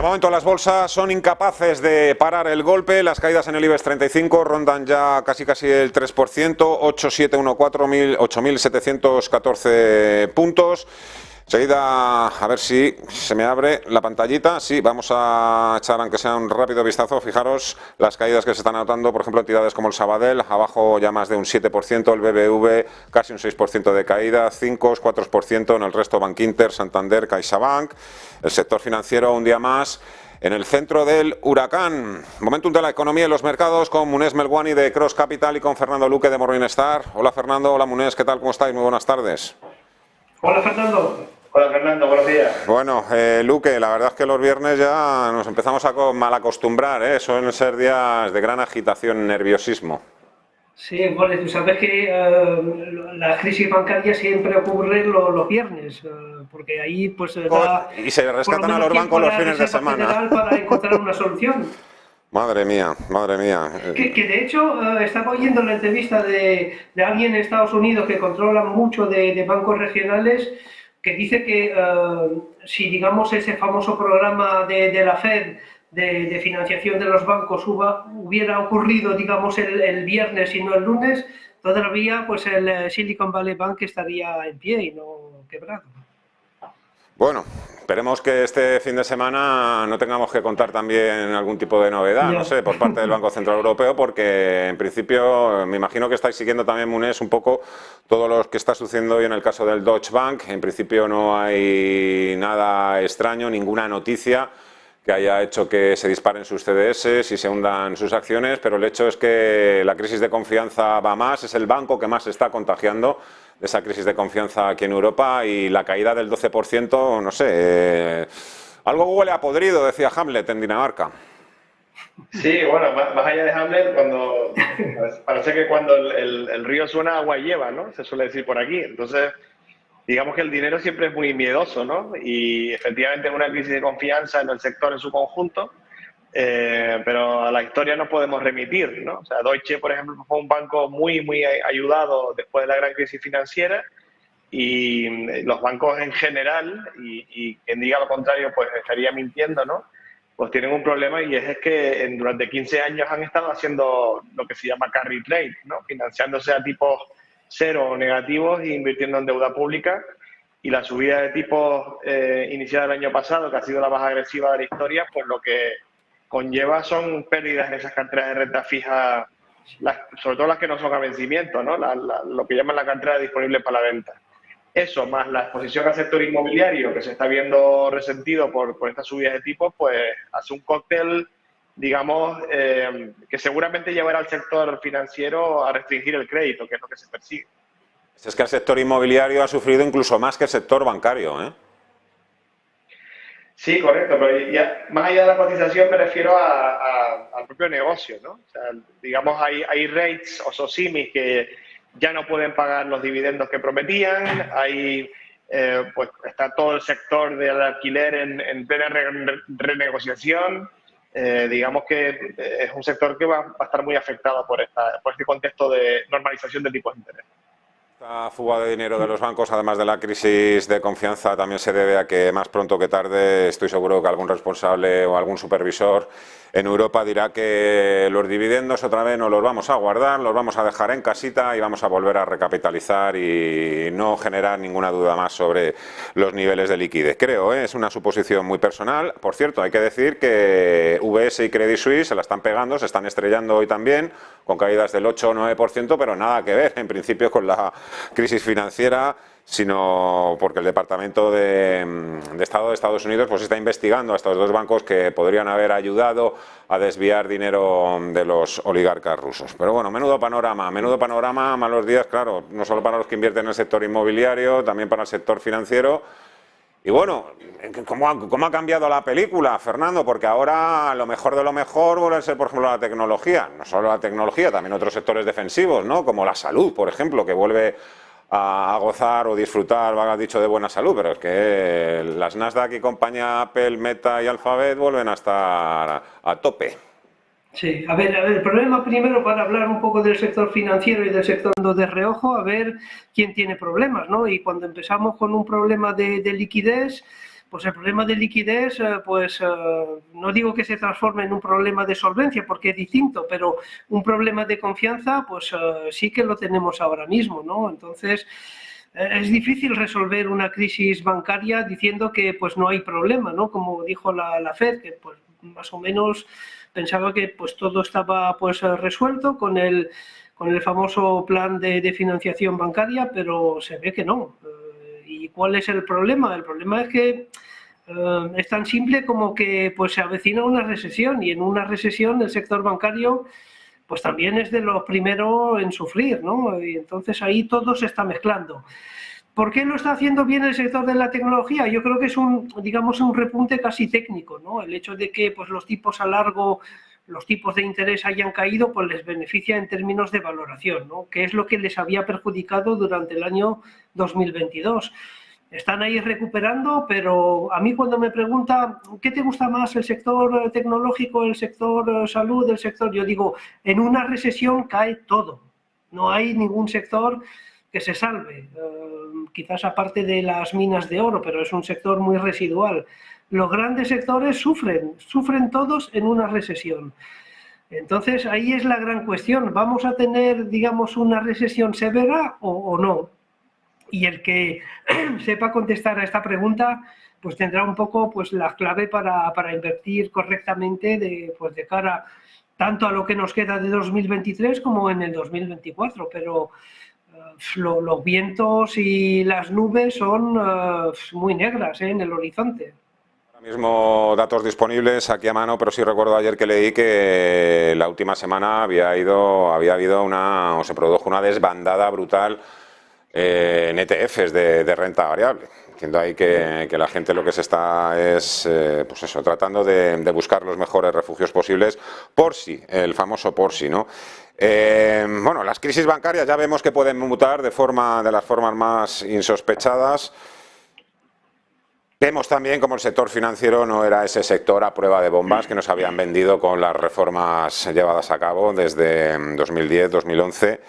De momento las bolsas son incapaces de parar el golpe, las caídas en el IBEX 35 rondan ya casi el 3%, 8.714 puntos. Enseguida, a ver si se me abre la pantallita. Sí, vamos a echar, aunque sea un rápido vistazo. Fijaros las caídas que se están anotando, por ejemplo, entidades como el Sabadell, abajo ya más de un 7%, el BBV casi un 6% de caída, 5, 4% en el resto, Bankinter, Santander, CaixaBank. El sector financiero un día más en el centro del huracán. Momentum de la economía y los mercados con Munés Melwani de Cross Capital y con Fernando Luque de Morningstar. Hola Fernando, hola Munés, ¿qué tal? ¿Cómo estáis? Muy buenas tardes. Hola Fernando. Hola Fernando, buenos días. Bueno, Luque, la verdad es que los viernes ya nos empezamos a mal acostumbrar, suelen ser días de gran agitación y nerviosismo. Sí, bueno, tú sabes que la crisis bancaria siempre ocurre los viernes, porque ahí pues y se rescatan a los bancos los fines de semana para encontrar una solución. Madre mía, madre mía. Que de hecho estaba oyendo la entrevista de alguien en Estados Unidos que controla mucho de bancos regionales, que dice que si digamos ese famoso programa de la Fed de financiación de los bancos hubiera ocurrido digamos el viernes y no el lunes, todavía pues el Silicon Valley Bank estaría en pie y no quebrado. Bueno, esperemos que este fin de semana no tengamos que contar también algún tipo de novedad, no sé, por parte del Banco Central Europeo, porque en principio me imagino que estáis siguiendo también, Munés, un poco todo lo que está sucediendo hoy en el caso del Deutsche Bank. En principio no hay nada extraño, ninguna noticia que haya hecho que se disparen sus CDS y se hundan sus acciones, pero el hecho es que la crisis de confianza va más, es el banco que más se está contagiando de esa crisis de confianza aquí en Europa, y la caída del 12%, no sé, algo huele a podrido, decía Hamlet en Dinamarca. Sí, bueno, más allá de Hamlet, parece que cuando el río suena, agua lleva, ¿no? Se suele decir por aquí. Entonces, digamos que el dinero siempre es muy miedoso, ¿no? Y efectivamente es una crisis de confianza en el sector en su conjunto, pero a la historia no podemos remitir, ¿no? O sea, Deutsche, por ejemplo, fue un banco muy ayudado después de la gran crisis financiera, y los bancos en general, y quien diga lo contrario pues estaría mintiendo, ¿no? Pues tienen un problema, y es que durante 15 años han estado haciendo lo que se llama carry trade, ¿no? Financiándose a tipos cero o negativos e invirtiendo en deuda pública, y la subida de tipos iniciada el año pasado, que ha sido la más agresiva de la historia, pues lo que conlleva son pérdidas en esas carteras de renta fija, sobre todo las que no son a vencimiento, ¿no? Lo que llaman la cartera disponible para la venta. Eso, más la exposición al sector inmobiliario, que se está viendo resentido por esta subida de tipos, pues hace un cóctel, digamos, que seguramente llevará al sector financiero a restringir el crédito, que es lo que se persigue. Es que el sector inmobiliario ha sufrido incluso más que el sector bancario, ¿eh? Sí, correcto, pero ya, más allá de la cotización me refiero al propio negocio, ¿no? O sea, digamos, hay REITs o SOCIMIs que ya no pueden pagar los dividendos que prometían, pues está todo el sector del alquiler en plena renegociación. Digamos que es un sector que va a estar muy afectado por este contexto de normalización de tipos de interés. Esta fuga de dinero de los bancos, además de la crisis de confianza, también se debe a que más pronto que tarde estoy seguro que algún responsable o algún supervisor en Europa dirá que los dividendos otra vez no los vamos a guardar, los vamos a dejar en casita y vamos a volver a recapitalizar y no generar ninguna duda más sobre los niveles de liquidez. Creo, es una suposición muy personal. Por cierto, hay que decir que UBS y Credit Suisse se la están pegando, se están estrellando hoy también, con caídas del 8 o 9%, pero nada que ver, en principio, con la crisis financiera, sino porque el Departamento de Estado de Estados Unidos pues está investigando a estos dos bancos que podrían haber ayudado a desviar dinero de los oligarcas rusos. Pero bueno, menudo panorama, malos días, claro, no solo para los que invierten en el sector inmobiliario, también para el sector financiero. Y bueno, ¿cómo ha cambiado la película, Fernando? Porque ahora lo mejor de lo mejor vuelve a ser, por ejemplo, la tecnología. No solo la tecnología, también otros sectores defensivos, ¿no? Como la salud, por ejemplo, que vuelve a gozar o disfrutar, va dicho, de buena salud, pero es que las Nasdaq y compañía, Apple, Meta y Alphabet vuelven a estar a tope. Sí, a ver, el problema primero, para hablar un poco del sector financiero y del sector de reojo, a ver quién tiene problemas, ¿no? Y cuando empezamos con un problema de liquidez, pues el problema de liquidez, no digo que se transforme en un problema de solvencia, porque es distinto, pero un problema de confianza, pues sí que lo tenemos ahora mismo, ¿no? Entonces, es difícil resolver una crisis bancaria diciendo que pues no hay problema, ¿no? Como dijo la FED, que pues más o menos pensaba que pues todo estaba pues resuelto con el famoso plan de financiación bancaria, pero se ve que no. ¿Y cuál es el problema? El problema es que es tan simple como que pues se avecina una recesión, y en una recesión el sector bancario pues también es de los primeros en sufrir, ¿no? Y entonces ahí todo se está mezclando. ¿Por qué lo está haciendo bien el sector de la tecnología? Yo creo que es un repunte casi técnico, ¿no? El hecho de que pues los tipos a largo, los tipos de interés hayan caído, pues les beneficia en términos de valoración, ¿no? Que es lo que les había perjudicado durante el año 2022. Están ahí recuperando, pero a mí cuando me pregunta ¿qué te gusta más, el sector tecnológico, el sector salud, el sector? Yo digo, en una recesión cae todo. No hay ningún sector que se salve. Quizás aparte de las minas de oro, pero es un sector muy residual. Los grandes sectores sufren todos en una recesión. Entonces ahí es la gran cuestión. ¿Vamos a tener, digamos, una recesión severa o no? Y el que sepa contestar a esta pregunta, pues tendrá un poco pues la clave para invertir correctamente de cara tanto a lo que nos queda de 2023 como en el 2024. Pero los vientos y las nubes son muy negras en el horizonte. Ahora mismo datos disponibles aquí a mano, pero sí recuerdo ayer que leí que la última semana había habido se produjo una desbandada brutal en ETFs de renta variable. Entiendo ahí que la gente lo que se está es pues eso, tratando de buscar los mejores refugios posibles por si, el famoso por si, ¿no? Bueno, las crisis bancarias ya vemos que pueden mutar de las formas más insospechadas. Vemos también como el sector financiero no era ese sector a prueba de bombas que nos habían vendido con las reformas llevadas a cabo desde 2010, 2011.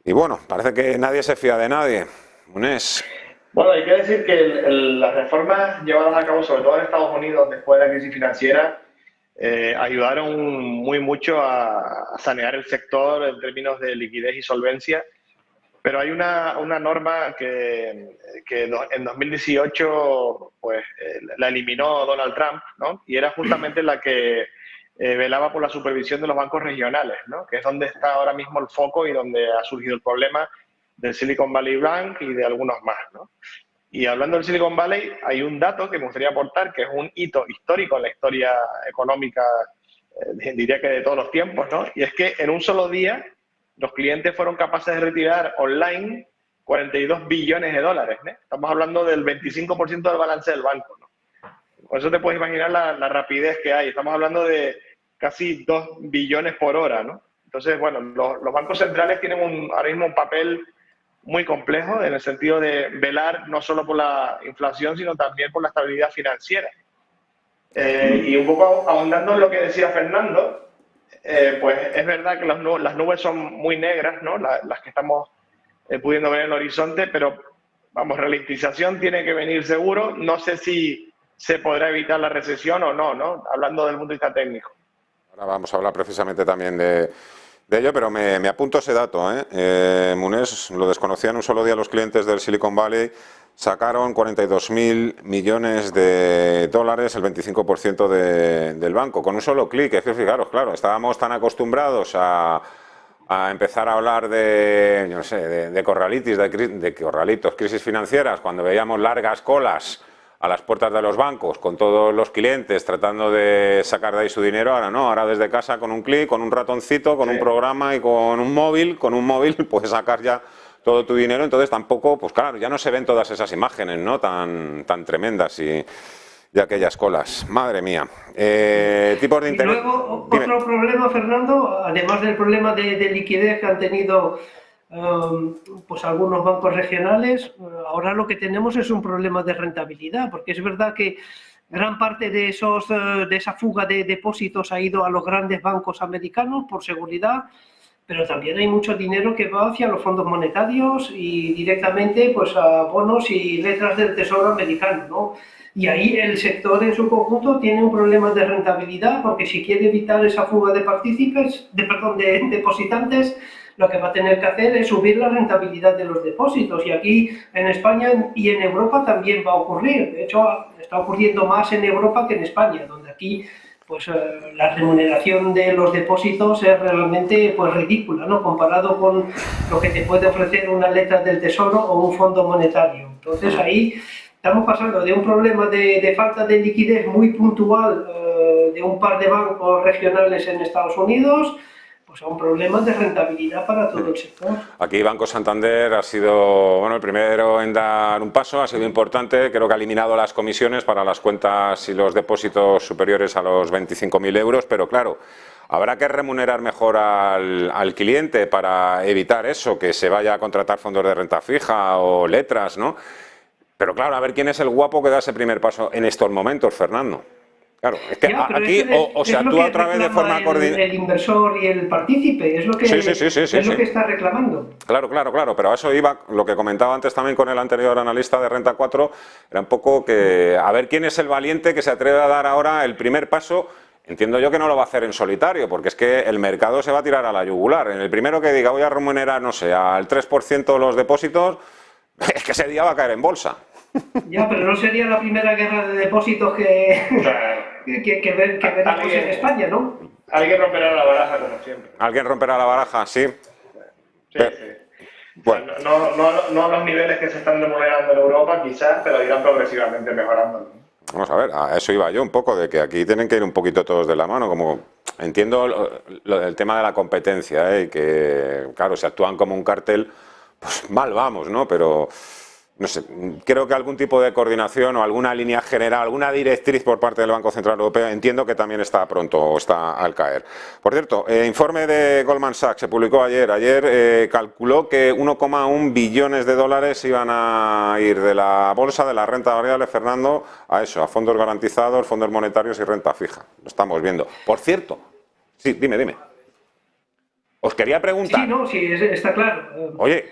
Y bueno, parece que nadie se fía de nadie. Munés. Bueno, hay que decir que las reformas llevadas a cabo, sobre todo en Estados Unidos, después de la crisis financiera, ayudaron muy mucho a sanear el sector en términos de liquidez y solvencia. Pero hay una norma que en 2018 pues, la eliminó Donald Trump, ¿no? Y era justamente la que velaba por la supervisión de los bancos regionales, ¿no? Que es donde está ahora mismo el foco y donde ha surgido el problema del Silicon Valley Bank y de algunos más, ¿no? Y hablando del Silicon Valley, hay un dato que me gustaría aportar, que es un hito histórico en la historia económica, diría que de todos los tiempos, ¿no? Y es que en un solo día los clientes fueron capaces de retirar online 42 billones de dólares, ¿no? Estamos hablando del 25% del balance del banco, ¿no? Con eso te puedes imaginar la rapidez que hay. Estamos hablando de casi 2 billones por hora, ¿no? Entonces, bueno, los bancos centrales tienen ahora mismo un papel muy complejo en el sentido de velar no solo por la inflación, sino también por la estabilidad financiera. Y un poco ahondando en lo que decía Fernando, pues es verdad que las nubes son muy negras, ¿no? Las que estamos pudiendo ver en el horizonte, pero vamos, ralentización tiene que venir seguro. No sé si se podrá evitar la recesión o no, ¿no? Hablando del punto de vista técnico. Ahora vamos a hablar precisamente también de ello, pero me apunto ese dato, Munés, lo desconocían un solo día los clientes del Silicon Valley, sacaron 42.000 millones de dólares, el 25% del banco, con un solo clic. Fijaros, claro, estábamos tan acostumbrados a empezar a hablar de, yo no sé, de corralitis, de corralitos, crisis financieras, cuando veíamos largas colas a las puertas de los bancos, con todos los clientes tratando de sacar de ahí su dinero. Ahora no, ahora desde casa con un clic, con un ratoncito, con un programa y con un móvil puedes sacar ya todo tu dinero. Entonces tampoco, pues claro, ya no se ven todas esas imágenes, ¿no? Tan tremendas y aquellas colas. Madre mía. Tipos de interés. Y luego, otro problema, Fernando, además del problema de liquidez que han tenido pues algunos bancos regionales, ahora lo que tenemos es un problema de rentabilidad, porque es verdad que gran parte de esa fuga de depósitos ha ido a los grandes bancos americanos por seguridad, pero también hay mucho dinero que va hacia los fondos monetarios y directamente pues a bonos y letras del Tesoro americano, ¿no? Y ahí el sector en su conjunto tiene un problema de rentabilidad, porque si quiere evitar esa fuga de partícipes, de depositantes, lo que va a tener que hacer es subir la rentabilidad de los depósitos. Y aquí en España y en Europa también va a ocurrir. De hecho, está ocurriendo más en Europa que en España, donde aquí pues la remuneración de los depósitos es realmente pues ridícula, ¿no? Comparado con lo que te puede ofrecer una letra del Tesoro o un fondo monetario. Entonces ahí estamos pasando de un problema de falta de liquidez muy puntual de un par de bancos regionales en Estados Unidos, pues a un problema de rentabilidad para todo el sector. Aquí Banco Santander ha sido, bueno, el primero en dar un paso, ha sido importante, creo que ha eliminado las comisiones para las cuentas y los depósitos superiores a los 25.000 euros, pero claro, habrá que remunerar mejor al cliente para evitar eso, que se vaya a contratar fondos de renta fija o letras, ¿no? Pero claro, a ver quién es el guapo que da ese primer paso en estos momentos, Fernando. Claro, es que ya, aquí o se actúa otra vez de forma coordinada. El inversor y el partícipe, es lo que, lo que está reclamando. Claro, pero a eso iba, lo que comentaba antes también con el anterior analista de Renta 4, era un poco que a ver quién es el valiente que se atreve a dar ahora el primer paso. Entiendo yo que no lo va a hacer en solitario, porque es que el mercado se va a tirar a la yugular. En el primero que diga voy a remunerar, no sé, al 3% los depósitos, es que ese día va a caer en bolsa. Ya, pero no sería la primera guerra de depósitos que veremos en España, ¿no? Alguien romperá la baraja, como siempre. Alguien romperá la baraja, sí. Sí. Bueno. No a los niveles que se están remunerando en Europa, quizás, pero irán progresivamente mejorando. Vamos a ver, a eso iba yo un poco, de que aquí tienen que ir un poquito todos de la mano, como entiendo el tema de la competencia, y que, claro, si actúan como un cartel, pues mal vamos, ¿no? Pero no sé, creo que algún tipo de coordinación o alguna línea general, alguna directriz por parte del Banco Central Europeo, entiendo que también está pronto o está al caer. Por cierto, informe de Goldman Sachs se publicó ayer. Ayer calculó que 1,1 billones de dólares iban a ir de la bolsa, de la renta variable, Fernando, a eso, a fondos garantizados, fondos monetarios y renta fija. Lo estamos viendo. Por cierto, sí, dime. Os quería preguntar. Sí, no, sí, está claro. Oye.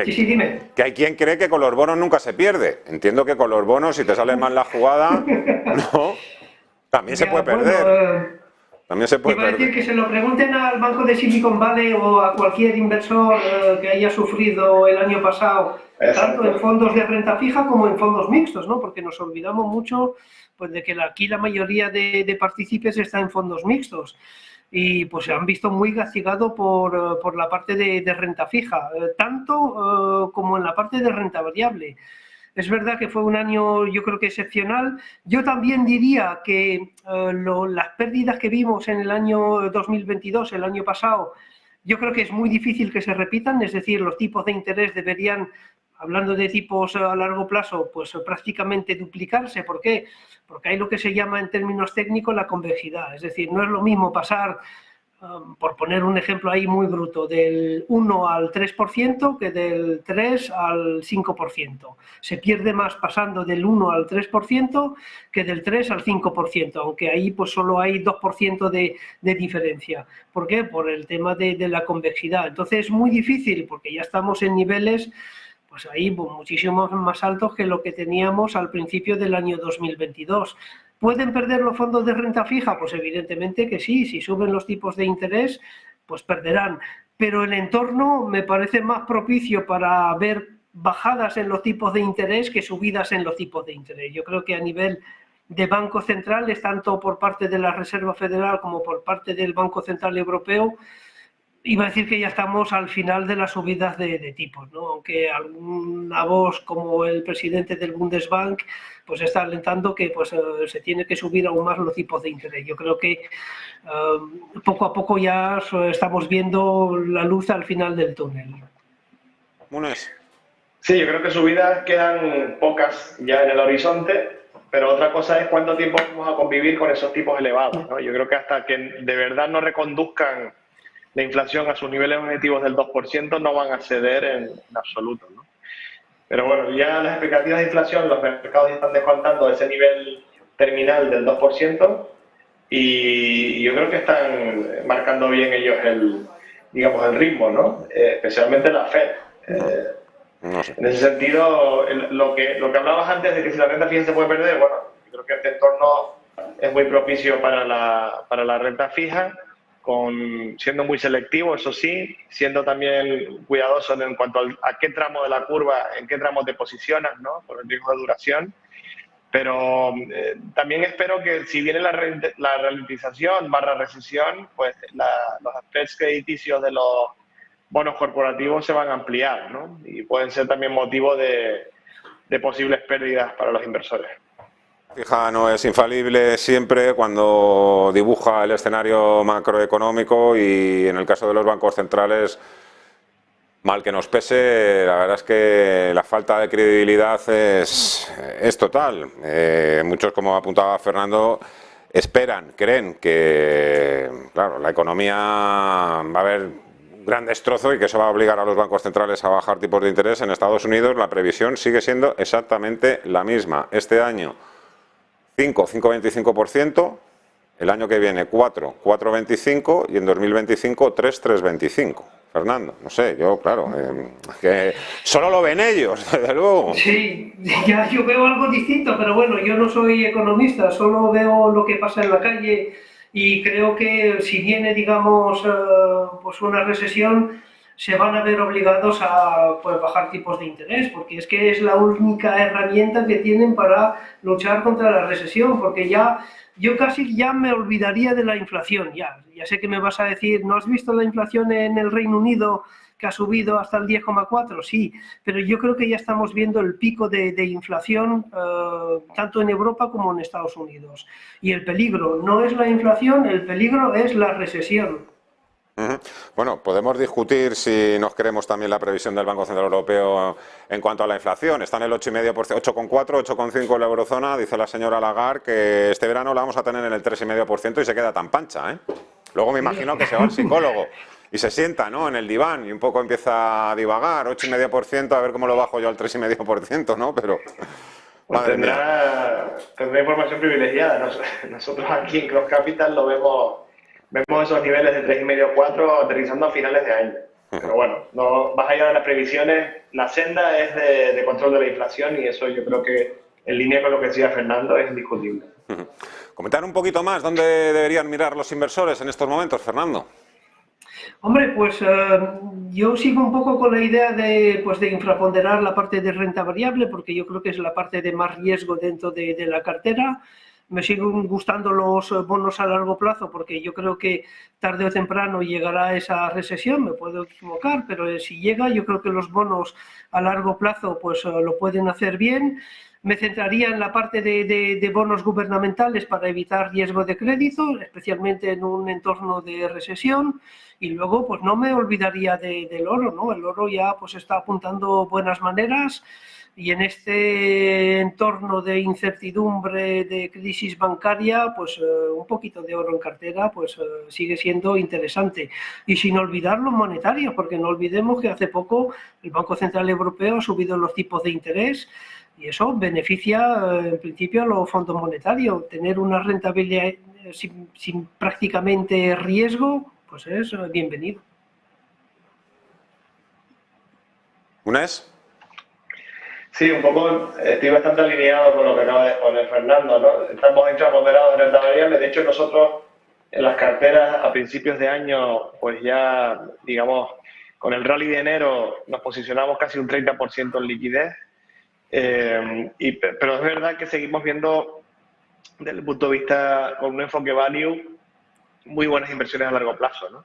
Sí, dime. Que hay quien cree que con los bonos nunca se pierde. Entiendo que con los bonos, si te sale mal la jugada, no, también se puede perder. También se puede perder. Decir que se lo pregunten al Banco de Silicon Valley o a cualquier inversor que haya sufrido el año pasado, tanto en fondos de renta fija como en fondos mixtos, ¿no? Porque nos olvidamos mucho pues, de que aquí la mayoría de partícipes está en fondos mixtos. Y pues se han visto muy castigados por la parte de renta fija, tanto como en la parte de renta variable. Es verdad que fue un año, yo creo que excepcional. Yo también diría que las pérdidas que vimos en el año 2022, el año pasado, yo creo que es muy difícil que se repitan, es decir, los tipos de interés deberían, hablando de tipos a largo plazo, pues prácticamente duplicarse. ¿Por qué? Porque hay lo que se llama en términos técnicos la convexidad. Es decir, no es lo mismo pasar, por poner un ejemplo ahí muy bruto, del 1 al 3% que del 3 al 5%. Se pierde más pasando del 1 al 3% que del 3 al 5%, aunque ahí pues solo hay 2% de diferencia. ¿Por qué? Por el tema de la convexidad. Entonces es muy difícil porque ya estamos en niveles pues ahí muchísimo más altos que lo que teníamos al principio del año 2022. ¿Pueden perder los fondos de renta fija? Pues evidentemente que sí, si suben los tipos de interés, pues perderán. Pero el entorno me parece más propicio para ver bajadas en los tipos de interés que subidas en los tipos de interés. Yo creo que a nivel de bancos centrales, tanto por parte de la Reserva Federal como por parte del Banco Central Europeo, iba a decir que ya estamos al final de las subidas de tipos, ¿no? Aunque alguna voz como el presidente del Bundesbank pues está alentando que pues, se tiene que subir aún más los tipos de interés. Yo creo que poco a poco ya estamos viendo la luz al final del túnel. Munes. Sí, yo creo que subidas quedan pocas ya en el horizonte, pero otra cosa es cuánto tiempo vamos a convivir con esos tipos elevados, ¿no? Yo creo que hasta que de verdad no reconduzcan la inflación a sus niveles objetivos del 2% no van a ceder en absoluto, ¿no? Pero bueno, ya las expectativas de inflación, los mercados ya están descontando ese nivel terminal del 2% y yo creo que están marcando bien ellos el ritmo, ¿no? Especialmente la Fed. No sé. En ese sentido, lo que hablabas antes de que si la renta fija se puede perder, bueno, yo creo que este entorno es muy propicio para la renta fija, siendo muy selectivo, eso sí, siendo también cuidadoso en cuanto a qué tramo de la curva, en qué tramo te posicionas, ¿no? Por el riesgo de duración. Pero también espero que si viene la ralentización / recesión, pues los spreads crediticios de los bonos corporativos se van a ampliar, ¿no? Y pueden ser también motivo de posibles pérdidas para los inversores. Fija no es infalible siempre cuando dibuja el escenario macroeconómico y en el caso de los bancos centrales, mal que nos pese, la verdad es que la falta de credibilidad es total. Muchos, como apuntaba Fernando, creen que, claro, la economía va a haber un gran destrozo y que eso va a obligar a los bancos centrales a bajar tipos de interés. En Estados Unidos la previsión sigue siendo exactamente la misma. Este año 5,25%, el año que viene 4,25% y en 2025 3,25%. Fernando, no sé, yo, claro, que solo lo ven ellos, desde luego. Sí, ya yo veo algo distinto, pero bueno, yo no soy economista, solo veo lo que pasa en la calle y creo que si viene, digamos, pues una recesión, se van a ver obligados a pues, bajar tipos de interés, porque es que es la única herramienta que tienen para luchar contra la recesión, porque ya yo casi ya me olvidaría de la inflación, ya sé que me vas a decir, ¿no has visto la inflación en el Reino Unido que ha subido hasta el 10,4? Sí, pero yo creo que ya estamos viendo el pico de inflación tanto en Europa como en Estados Unidos. Y el peligro no es la inflación, el peligro es la recesión. Bueno, podemos discutir si nos creemos también la previsión del Banco Central Europeo en cuanto a la inflación. Está en el 8,5%, 8,4%, 8,5% en la eurozona. Dice la señora Lagarde que este verano la vamos a tener en el 3,5% y se queda tan pancha, ¿eh? Luego me imagino que se va al psicólogo y se sienta, ¿no?, en el diván y un poco empieza a divagar. 8,5%, a ver cómo lo bajo yo al 3,5%, ¿no? Pero pues tendrá información privilegiada. Nosotros aquí en Cross Capital lo vemos esos niveles de 3,5 4 aterrizando a finales de año. Pero bueno, no, más allá de las previsiones, la senda es de control de la inflación y eso yo creo que en línea con lo que decía Fernando es indiscutible. Comentar un poquito más dónde deberían mirar los inversores en estos momentos, Fernando. Hombre, pues yo sigo un poco con la idea de infraponderar la parte de renta variable, porque yo creo que es la parte de más riesgo dentro de la cartera. Me siguen gustando los bonos a largo plazo porque yo creo que tarde o temprano llegará esa recesión, me puedo equivocar, pero si llega yo creo que los bonos a largo plazo pues lo pueden hacer bien. Me centraría en la parte de bonos gubernamentales para evitar riesgo de crédito, especialmente en un entorno de recesión. Y luego pues no me olvidaría del oro, ¿no? El oro ya pues está apuntando buenas maneras. Y en este entorno de incertidumbre, de crisis bancaria, pues un poquito de oro en cartera pues sigue siendo interesante. Y sin olvidar lo monetario, porque no olvidemos que hace poco el Banco Central Europeo ha subido los tipos de interés y eso beneficia en principio a los fondos monetarios. Tener una rentabilidad sin prácticamente riesgo, pues es bienvenido. ¿Unes? Sí, un poco estoy bastante alineado con lo que acaba de poner Fernando, ¿no? Estamos intraponderados en renta variable. De hecho, nosotros en las carteras a principios de año, pues ya, digamos, con el rally de enero nos posicionamos casi un 30% en liquidez. Pero es verdad que seguimos viendo, desde el punto de vista con un enfoque value, muy buenas inversiones a largo plazo, ¿no?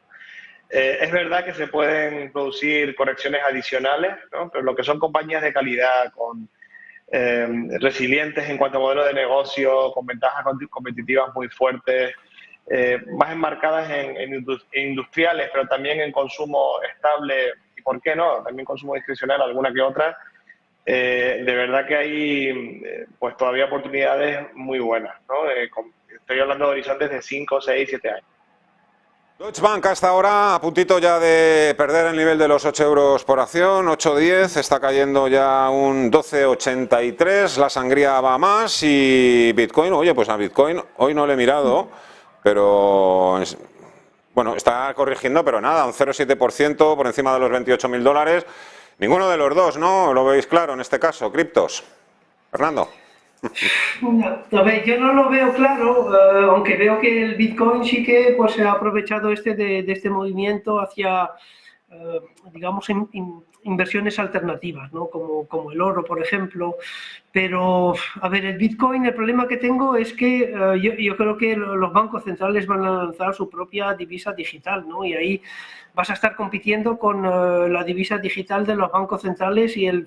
Es verdad que se pueden producir correcciones adicionales, ¿no? Pero lo que son compañías de calidad, resilientes en cuanto a modelo de negocio, con ventajas competitivas muy fuertes, más enmarcadas en industriales, pero también en consumo estable y, ¿por qué no?, también consumo discrecional, alguna que otra. De verdad que hay pues todavía oportunidades muy buenas, ¿no? Estoy hablando de horizontes de 5, 6, 7 años. Deutsche Bank hasta ahora a puntito ya de perder el nivel de los 8 euros por acción, 8,10, está cayendo ya un 12,83, la sangría va más y Bitcoin, oye, pues a Bitcoin hoy no le he mirado, pero bueno, está corrigiendo, pero nada, un 0,7% por encima de los $28.000. Ninguno de los dos, ¿no? ¿Lo veis claro en este caso? Criptos. Fernando. A ver, yo no lo veo claro, aunque veo que el Bitcoin sí que pues, se ha aprovechado de este movimiento hacia, digamos, inversiones alternativas, ¿no? Como el oro, por ejemplo. Pero, a ver, el Bitcoin, el problema que tengo es que yo creo que los bancos centrales van a lanzar su propia divisa digital, ¿no? Y ahí vas a estar compitiendo con la divisa digital de los bancos centrales y el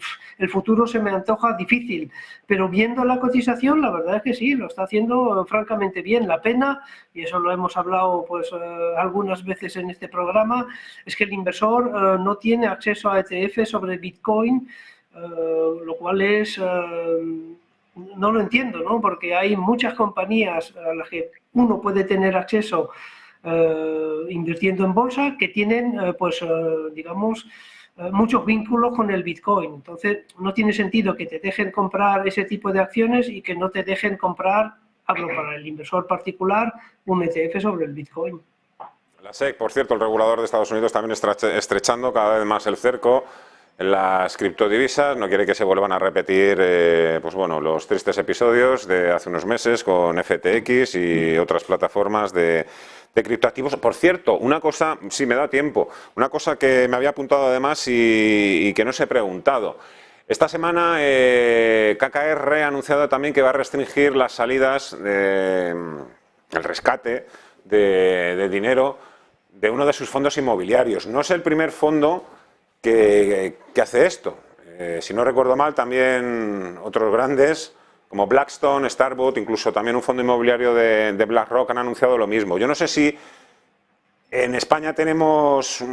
futuro se me antoja difícil. Pero viendo la cotización, la verdad es que sí, lo está haciendo francamente bien. La pena, y eso lo hemos hablado pues algunas veces en este programa, es que el inversor no tiene acceso a ETF sobre Bitcoin, lo cual es... no lo entiendo, ¿no? Porque hay muchas compañías a las que uno puede tener acceso invirtiendo en bolsa que tienen, digamos, muchos vínculos con el Bitcoin. Entonces, no tiene sentido que te dejen comprar ese tipo de acciones y que no te dejen comprar, hablo para el inversor particular, un ETF sobre el Bitcoin. La SEC, por cierto, el regulador de Estados Unidos, también está estrechando cada vez más el cerco en las criptodivisas. No quiere que se vuelvan a repetir pues bueno, los tristes episodios de hace unos meses con FTX y otras plataformas de criptoactivos. Por cierto, una cosa, si me da tiempo, una cosa que me había apuntado además y que no os he preguntado. Esta semana KKR ha anunciado también que va a restringir las salidas, el rescate de dinero de uno de sus fondos inmobiliarios. No es el primer fondo que hace esto. Si no recuerdo mal, también otros grandes como Blackstone, Starwood, incluso también un fondo inmobiliario de BlackRock han anunciado lo mismo. Yo no sé si en España tenemos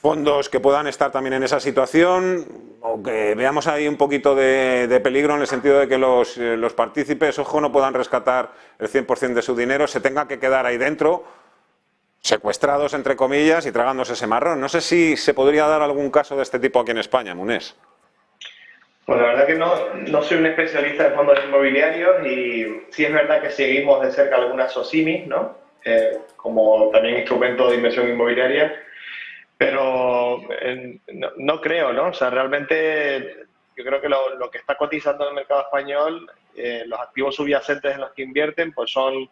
fondos que puedan estar también en esa situación o que veamos ahí un poquito de peligro en el sentido de que los partícipes, ojo, no puedan rescatar el 100% de su dinero, se tenga que quedar ahí dentro, secuestrados entre comillas y tragándose ese marrón. No sé si se podría dar algún caso de este tipo aquí en España, Munés. Pues la verdad que no soy un especialista de fondos inmobiliarios y sí es verdad que seguimos de cerca algunas SOCIMI, ¿no? Como también instrumento de inversión inmobiliaria, pero no creo, ¿no? O sea, realmente yo creo que lo que está cotizando en el mercado español, los activos subyacentes en los que invierten, pues son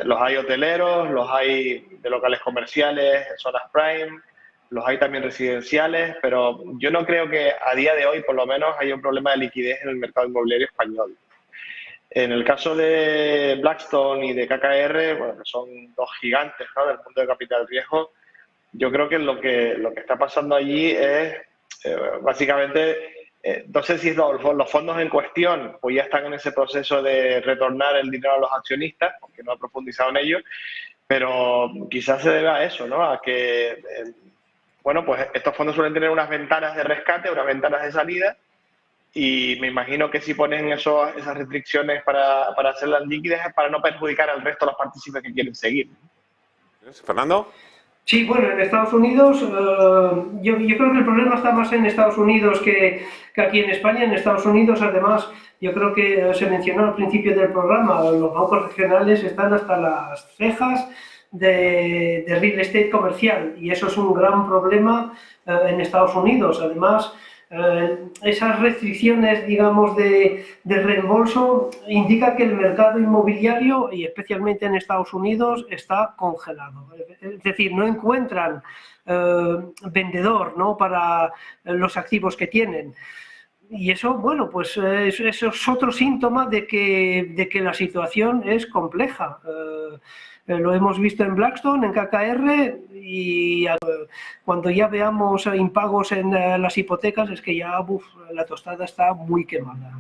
los hay hoteleros, los hay de locales comerciales, zonas prime, los hay también residenciales, pero yo no creo que a día de hoy, por lo menos, haya un problema de liquidez en el mercado inmobiliario español. En el caso de Blackstone y de KKR, bueno, que son dos gigantes, ¿no?, del mundo de capital riesgo, yo creo que lo que está pasando allí es básicamente, no sé si los fondos en cuestión pues ya están en ese proceso de retornar el dinero a los accionistas, porque no he profundizado en ello, pero quizás se debe a eso, ¿no? A que bueno, pues estos fondos suelen tener unas ventanas de rescate, unas ventanas de salida, y me imagino que si ponen esas restricciones para hacerlas líquidas es para no perjudicar al resto de los partícipes que quieren seguir. ¿Fernando? Sí, bueno, en Estados Unidos, yo creo que el problema está más en Estados Unidos que aquí en España. En Estados Unidos, además, yo creo que se mencionó al principio del programa, los bancos regionales están hasta las cejas de real estate comercial y eso es un gran problema en Estados Unidos. Además, esas restricciones, digamos, de reembolso indica que el mercado inmobiliario, y especialmente en Estados Unidos, está congelado. Es decir, no encuentran vendedor, ¿no?, para los activos que tienen. Y eso, bueno, pues eso es otro síntoma de que la situación es compleja. Lo hemos visto en Blackstone, en KKR, y cuando ya veamos impagos en las hipotecas es que ya la tostada está muy quemada.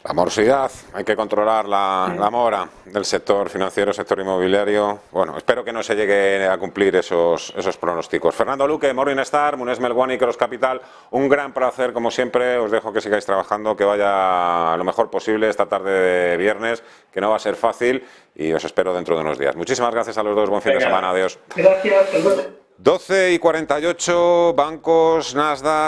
La morosidad, hay que controlar la mora del sector financiero, sector inmobiliario. Bueno, espero que no se llegue a cumplir esos pronósticos. Fernando Luque, Morningstar, Munés Melwani, Cross Capital, un gran placer como siempre. Os dejo que sigáis trabajando, que vaya lo mejor posible esta tarde de viernes, que no va a ser fácil, y os espero dentro de unos días. Muchísimas gracias a los dos, buen fin de semana, adiós. Gracias. 12:48, bancos, Nasdaq.